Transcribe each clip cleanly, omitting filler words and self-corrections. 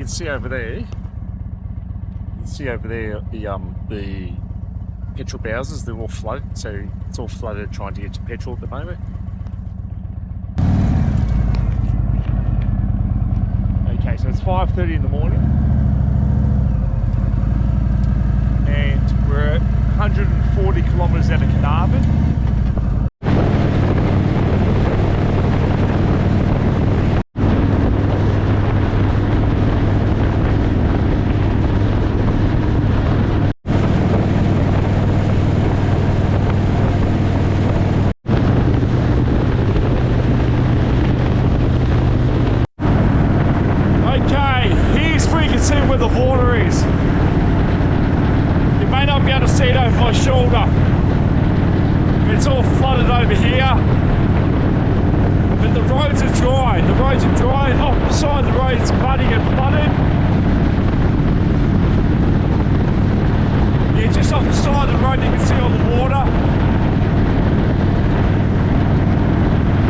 can see over there. You can see over there the petrol bowsers. They're all flooded, so it's all flooded trying to get to petrol at the moment. Okay, so it's 5:30 in the morning, and we're 140 kilometres out of Carnarvon. Where the water is. You may not be able to see it over my shoulder. It's all flooded over here. But the roads are dry. The roads are dry. Off the side of the road it's muddy and flooded. Yeah, just off the side of the road you can see all the water.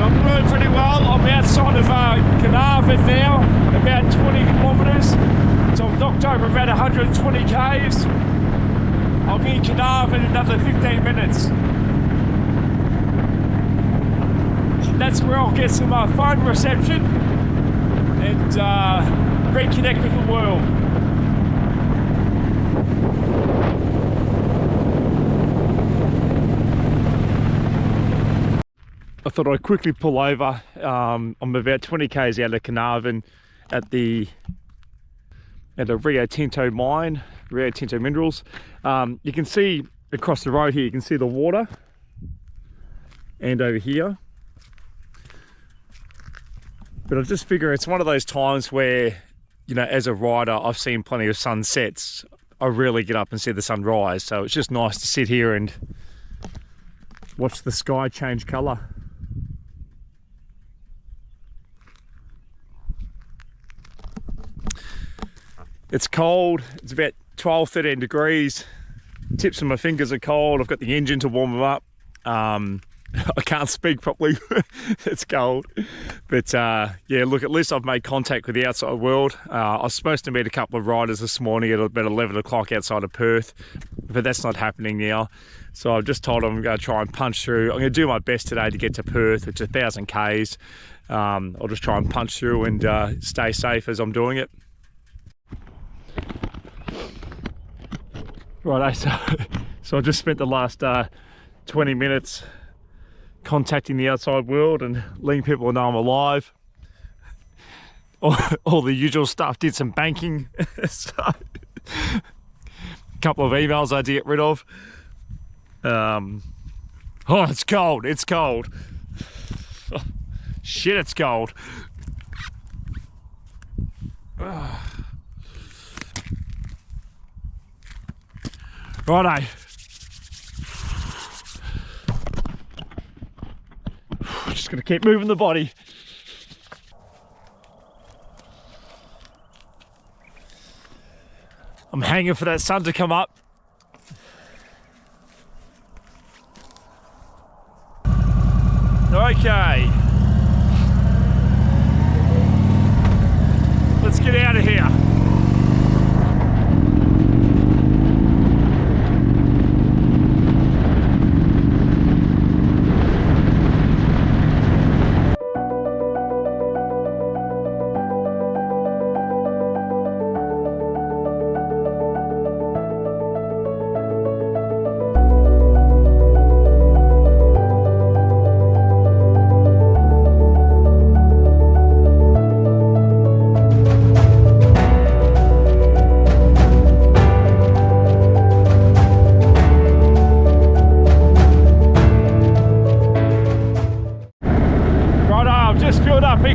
I'm doing pretty well. I'm outside of Carnarvon now, about 20 kilometres. So I've knocked over about 120 k's. I'll be in Carnarvon in another 15 minutes. That's where I'll get some phone reception and reconnect with the world. I thought I'd quickly pull over. I'm about 20 k's out of Carnarvon at a Rio Tinto mine, Rio Tinto Minerals. You can see across the road here, you can see the water, and over here. But I just figure it's one of those times where, you know, as a rider, I've seen plenty of sunsets. I rarely get up and see the sun rise, so it's just nice to sit here and watch the sky change colour. It's cold, it's about 12, 13 degrees. Tips of my fingers are cold. I've got the engine to warm them up. I can't speak properly, it's cold. But yeah, look, at least I've made contact with the outside world. I was supposed to meet a couple of riders this morning at about 11 o'clock outside of Perth, but that's not happening now. So I've just told them I'm going to try and punch through. I'm going to do my best today to get to Perth, which is 1,000 k's. I'll just try and punch through and stay safe as I'm doing it. Right, so I just spent the last 20 minutes contacting the outside world and letting people know I'm alive. All the usual stuff, did some banking. So, a couple of emails I had to get rid of. Oh, it's cold, it's cold. Oh, shit, it's cold. Righto. Just gonna keep moving the body. I'm hanging for that sun to come up. Okay. Let's get out of here.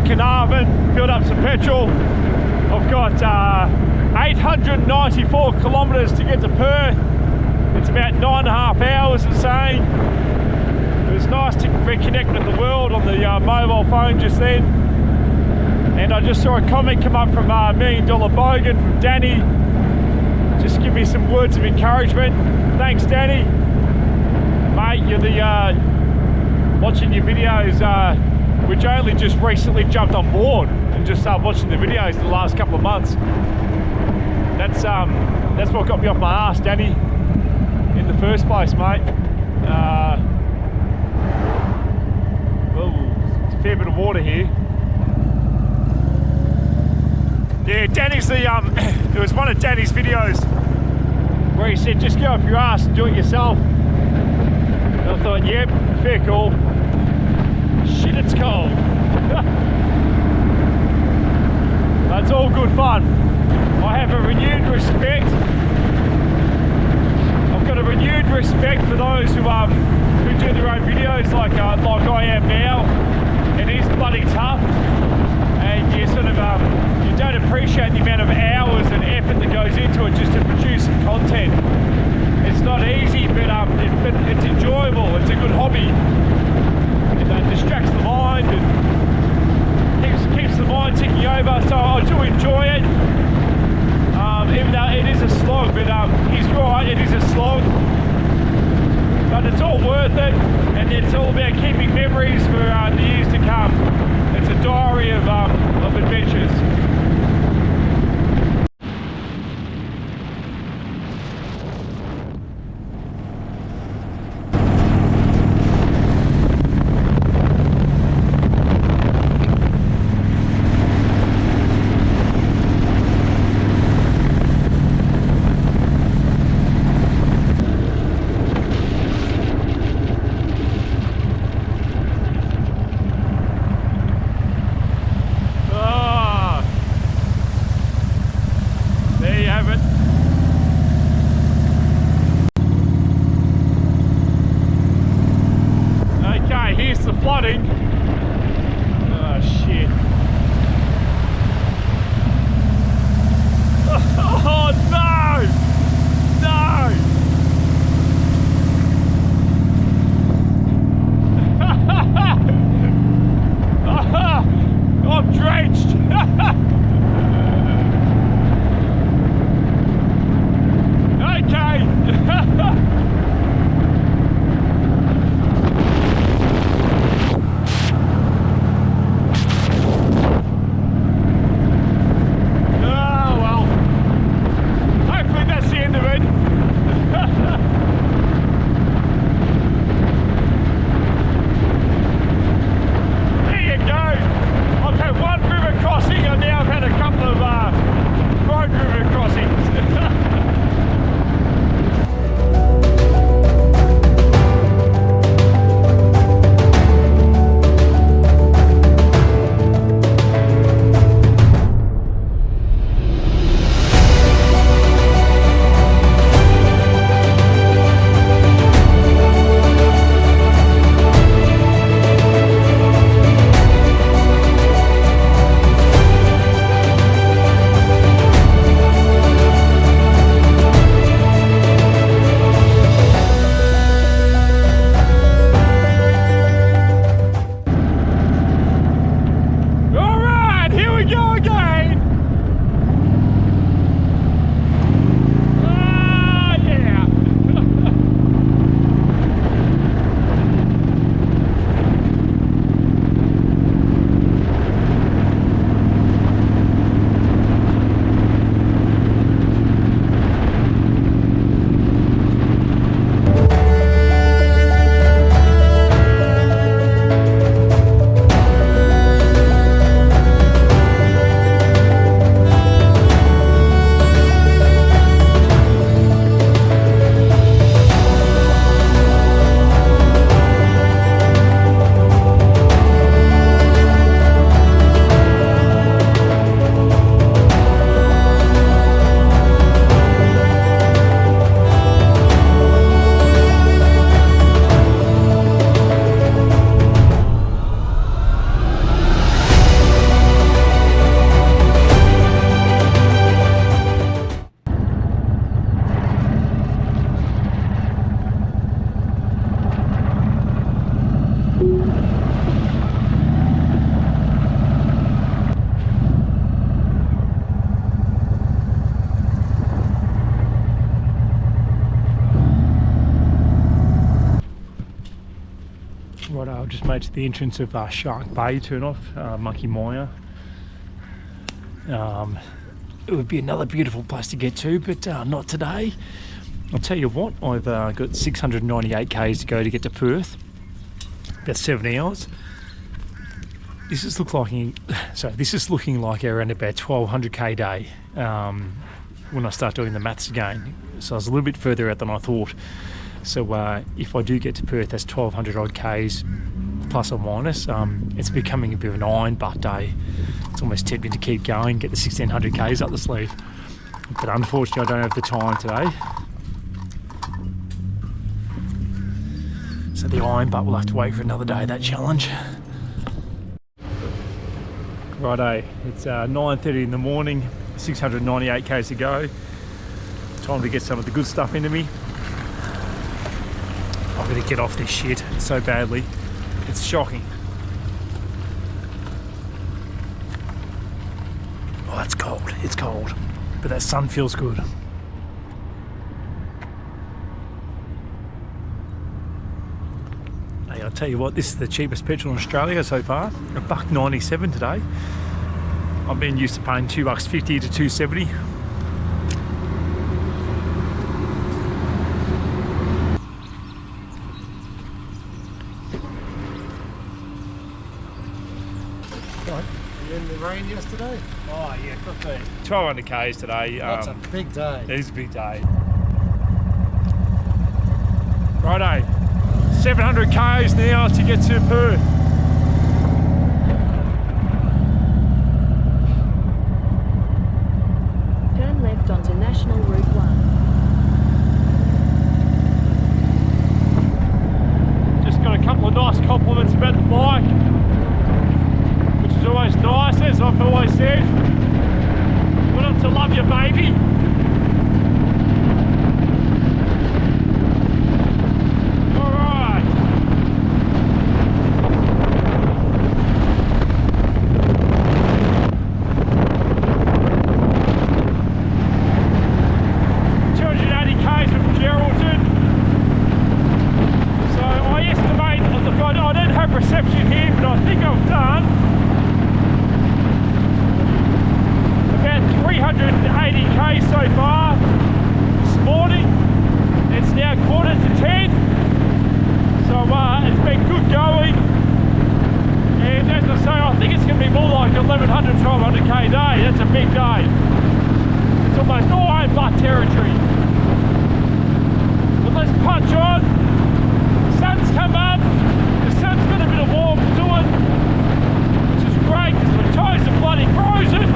Carnarvon, filled up some petrol. I've got 894 kilometres to get to Perth. It's about 9.5 hours, it's saying. It was nice to reconnect with the world on the mobile phone just then. And I just saw a comment come up from $1 Million Bogan from Danny. Just give me some words of encouragement. Thanks, Danny. Mate, you're the watching your videos which only just recently jumped on board and just started watching the videos the last couple of months. That's what got me off my ass, Danny, in the first place, mate. Well, it's a fair bit of water here. Yeah, Danny's it was one of Danny's videos where he said, just get off your ass and do it yourself. And I thought, yep, fair call. Shit, it's cold. That's all good fun. I have a renewed respect. I've got a renewed respect for those who do their own videos like I am now. It is bloody tough, and you sort of you don't appreciate the amount of hours and effort that goes into it just to produce some content. It's not easy, but it's enjoyable. It's a good hobby. It distracts the mind and keeps the mind ticking over. So I do enjoy it, even though it is a slog. But he's right, it is a slog. But it's all worth it, and it's all about keeping memories for the years to come. It's a diary of adventures. Flooding. Oh shit. Oh no! No! I'm drenched. Okay. just made it to the entrance of Shark Bay turn-off, Monkey Mire. It would be another beautiful place to get to, but not today. I'll tell you what, I've got 698 k's to go to get to Perth, about 7 hours. This is looking like around about 1200k day when I start doing the maths again. So I was a little bit further out than I thought. So if I do get to Perth, that's 1200 odd k's plus or minus. It's becoming a bit of an iron butt day. It's almost tempting to keep going, get the 1600 k's up the sleeve. But unfortunately, I don't have the time today. So the iron butt will have to wait for another day, that challenge. Righto, it's 9:30 in the morning, 698 k's to go. Time to get some of the good stuff into me. I've got to get off this shit so badly. It's shocking. Oh, it's cold. It's cold. But that sun feels good. Hey, I'll tell you what, this is the cheapest petrol in Australia so far. $1.97 today. I've been used to paying $2.50 to $2.70. You in the rain yesterday? Oh yeah, got the 1200 k's today. That's a big day. It is a big day. Righto, 700 k's now to get to Perth. Turn left onto National Route 1. Just got a couple of nice compliments about the bike, which is always nice, as I've always said. Went up to love your baby. Alright. Reception here, but I think I've done about 380k so far this morning. It's now 9:45, so it's been good going, and as I say, I think it's going to be more like 1100, 1200k day. That's a big day. It's almost all own butt territory. But let's punch on. The sun's come up. The sun's got a bit of warmth to it, which is great because my toes are bloody frozen.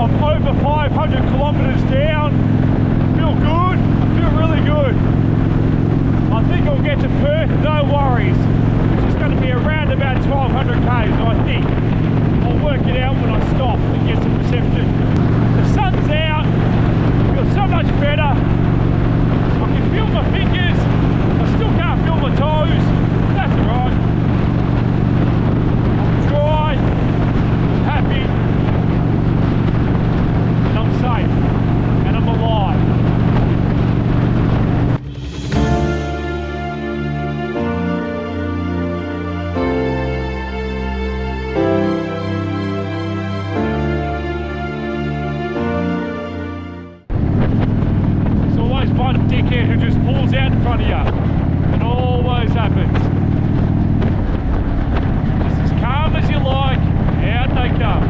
I'm over 500 kilometres down. I feel good. I feel really good. I think I'll get to Perth, no worries. It's just going to be around about 1200 k's, I think. I'll work it out when I stop and get some reception. The sun's out. I feel so much better. I can feel my fingers. I still can't feel my toes. That's alright. I'm dry. I'm happy. Safe, and I'm alive. There's always one dickhead who just pulls out in front of you. It always happens. Just as calm as you like, out they come.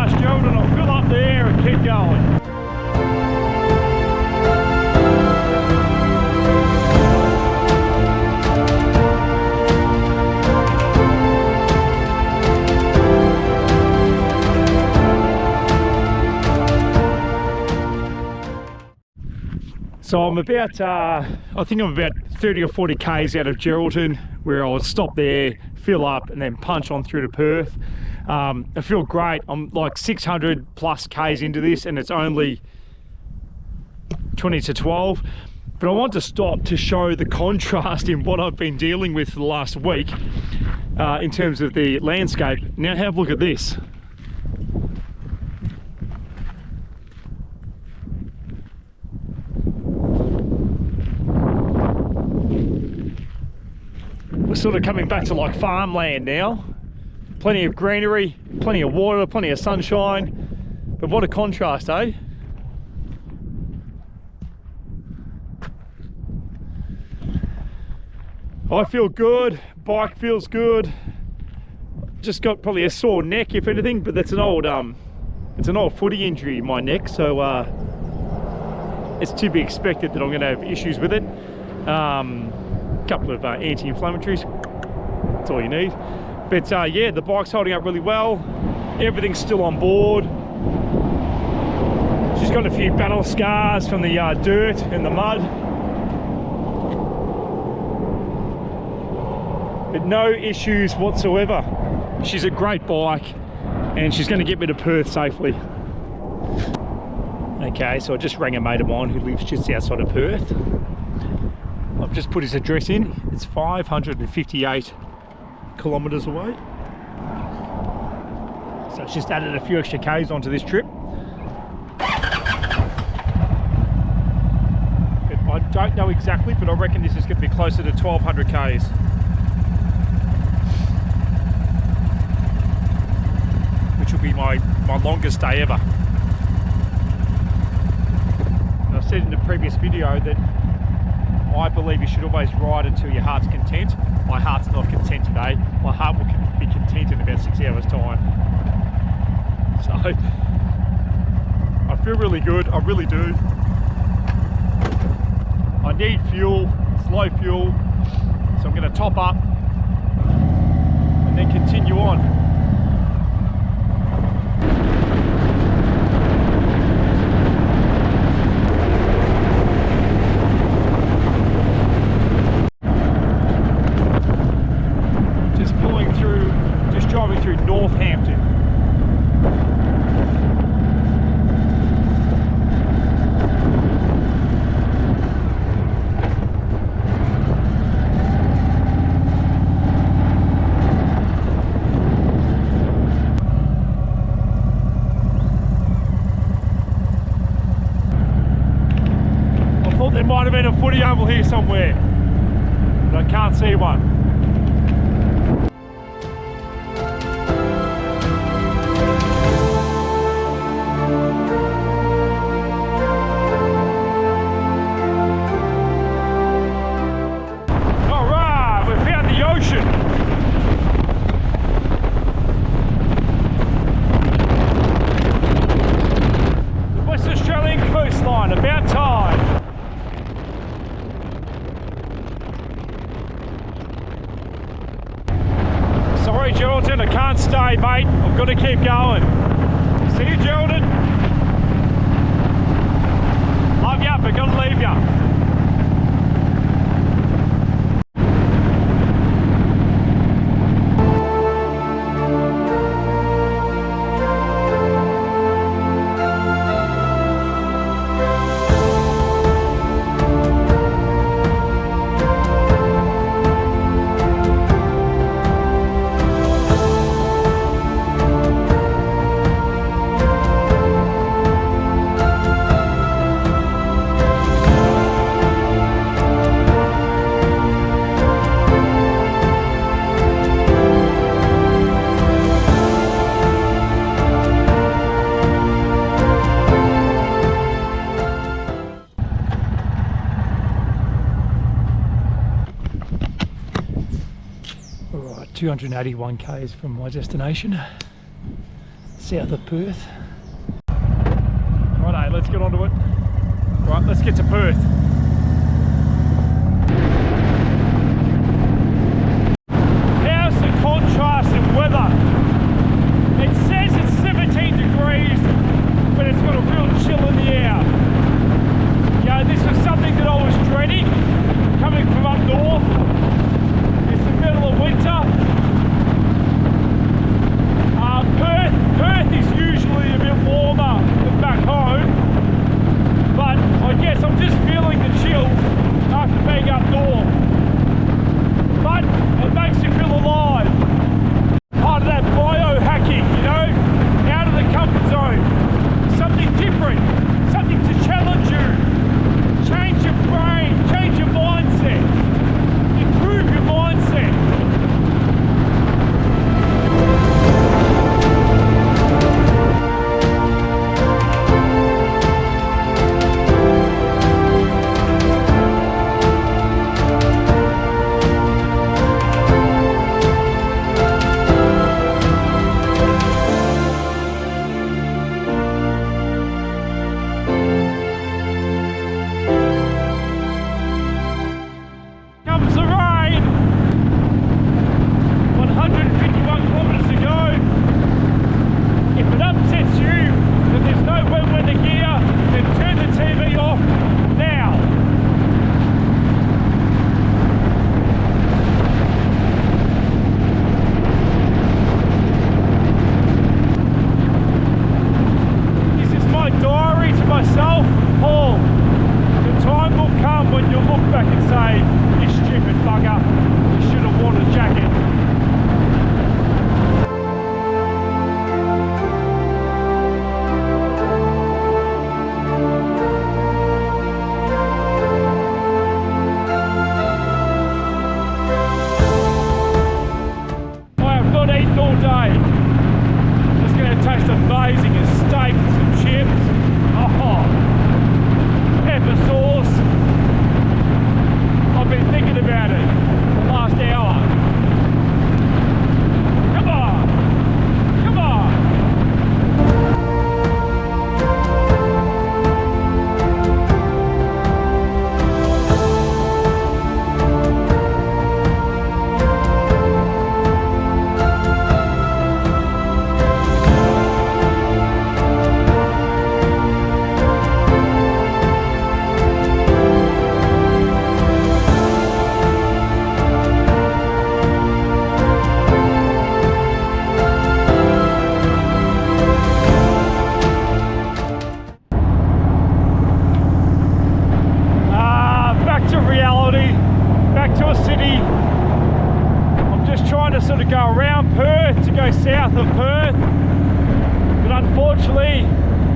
past Geraldton, I'll fill up there and keep going. So I'm about, I think I'm about 30 or 40 Ks out of Geraldton, where I'll stop there, fill up, and then punch on through to Perth. I feel great. I'm like 600 plus Ks into this, and it's only 20 to 12. But I want to stop to show the contrast in what I've been dealing with for the last week in terms of the landscape. Now have a look at this. We're sort of coming back to like farmland now. Plenty of greenery, plenty of water, plenty of sunshine. But what a contrast, eh? I feel good, bike feels good. Just got probably a sore neck if anything, but that's an old footy injury in my neck, so it's to be expected that I'm gonna have issues with it. Couple of anti-inflammatories, that's all you need. But yeah, the bike's holding up really well. Everything's still on board. She's got a few battle scars from the dirt and the mud, but no issues whatsoever. She's a great bike, and she's going to get me to Perth safely. Okay, so I just rang a mate of mine who lives just outside of Perth. I've just put his address in. It's 558 kilometres away. So it's just added a few extra Ks onto this trip. But I don't know exactly, but I reckon this is going to be closer to 1200 Ks. Which will be my longest day ever. And I've said in the previous video that I believe you should always ride until your heart's content. My heart's not content today. My heart will be content in about 6 hours time. So, I feel really good, I really do. I need fuel, it's low fuel, so I'm going to top up and then continue on. Driving through Northampton. I thought there might have been a footy oval here somewhere, but I can't see one. About time. Sorry Geraldton, I can't stay mate, I've got to keep going. See you Geraldton. Love ya, but gotta leave ya. Alright, 281 Ks from my destination. south of Perth. Righto, let's get onto it. Right, let's get to Perth. How's the contrast in weather? It says it's 17 degrees, but it's got a real chill in the air. Yeah, this was something that I was dreading coming from up north. It's the middle of winter. Perth is usually a bit warmer than back home, but I guess I'm just feeling the chill after being up north. But it makes you feel alive. Part of that biohacking, you know, out of the comfort zone. Something different, something to challenge you, change your brain, change your mindset, improve your mindset. South of Perth, but unfortunately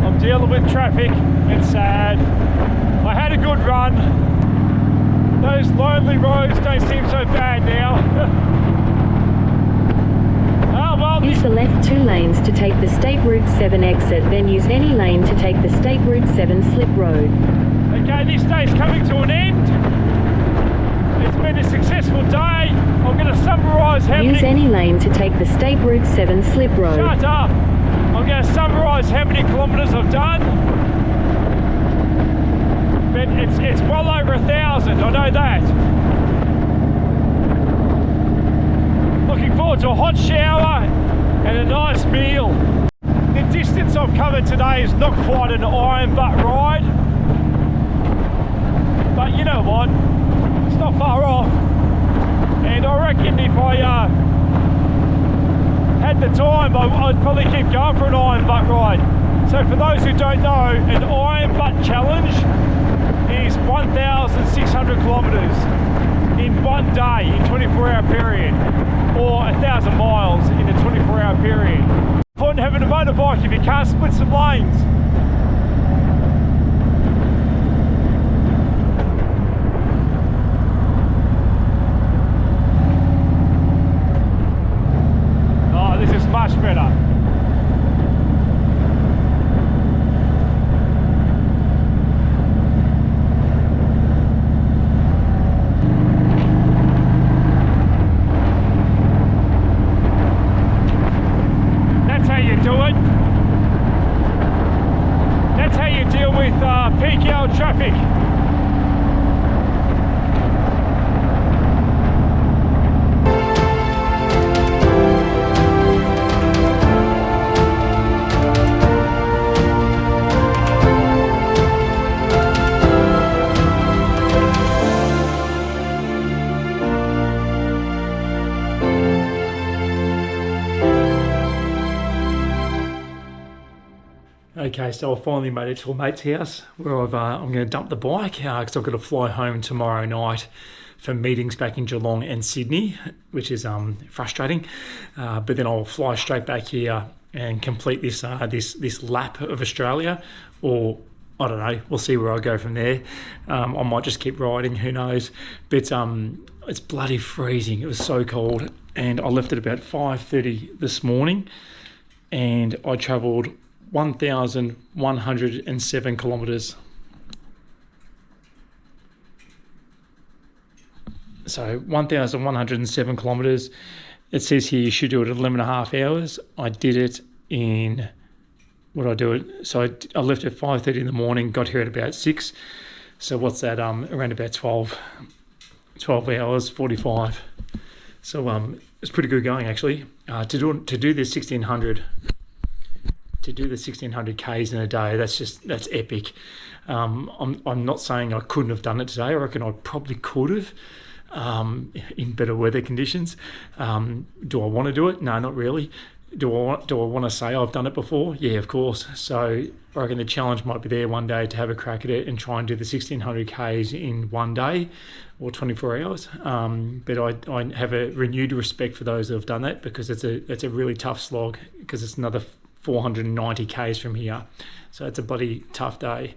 I'm dealing with traffic. It's sad. I had a good run. Those lonely roads don't seem so bad now. Oh well. Use the left 2 lanes to take the State Route 7 exit, then use any lane to take the State Route 7 slip road. Okay, this day's coming to an end. It's been a successful day. I'm going to summarise how Use any lane to take the State Route 7 slip road. Shut up! I'm going to summarise how many kilometres I've done. But it's well over 1,000, I know that. Looking forward to a hot shower and a nice meal. The distance I've covered today is not quite an iron butt ride. But you know what? It's not far off, and I reckon if I had the time, I'd probably keep going for an iron butt ride. So for those who don't know, an iron butt challenge is 1,600 kilometres in one day, in 24-hour period, or 1,000 miles in a 24-hour period. Important having a motorbike if you can't split some lanes. Much better. That's how you do it. peak hour traffic. Okay, so I finally made it to a mate's house where I'm going to dump the bike because I've got to fly home tomorrow night for meetings back in Geelong and Sydney, which is frustrating. But then I'll fly straight back here and complete this this lap of Australia, or I don't know. We'll see where I go from there. I might just keep riding. Who knows? But it's bloody freezing. It was so cold, and I left at about 5:30 this morning, and I travelled 1,107 kilometres. So 1,107 kilometres. It says here you should do it in 11.5 hours. I did it in, what did I do it? So I left at 5:30 in the morning, got here at about 6. So what's that? Around about 12 hours, 45. So it's pretty good going actually. To do this 1,600. To do the 1,600 Ks in a day, that's epic. I'm not saying I couldn't have done it today. I reckon I probably could have in better weather conditions. Do I want to do it? No, not really. Do I want to say I've done it before? Yeah, of course. So I reckon the challenge might be there one day to have a crack at it and try and do the 1,600 Ks in one day or 24 hours. But I have a renewed respect for those that have done that, because it's a really tough slog, because it's another 490 Ks from here, so it's a bloody tough day.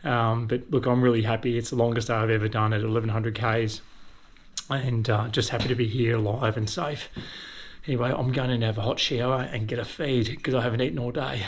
But look, I'm really happy. It's the longest day I've ever done at 1,100 Ks, and just happy to be here alive and safe. Anyway, I'm going to have a hot shower and get a feed because I haven't eaten all day.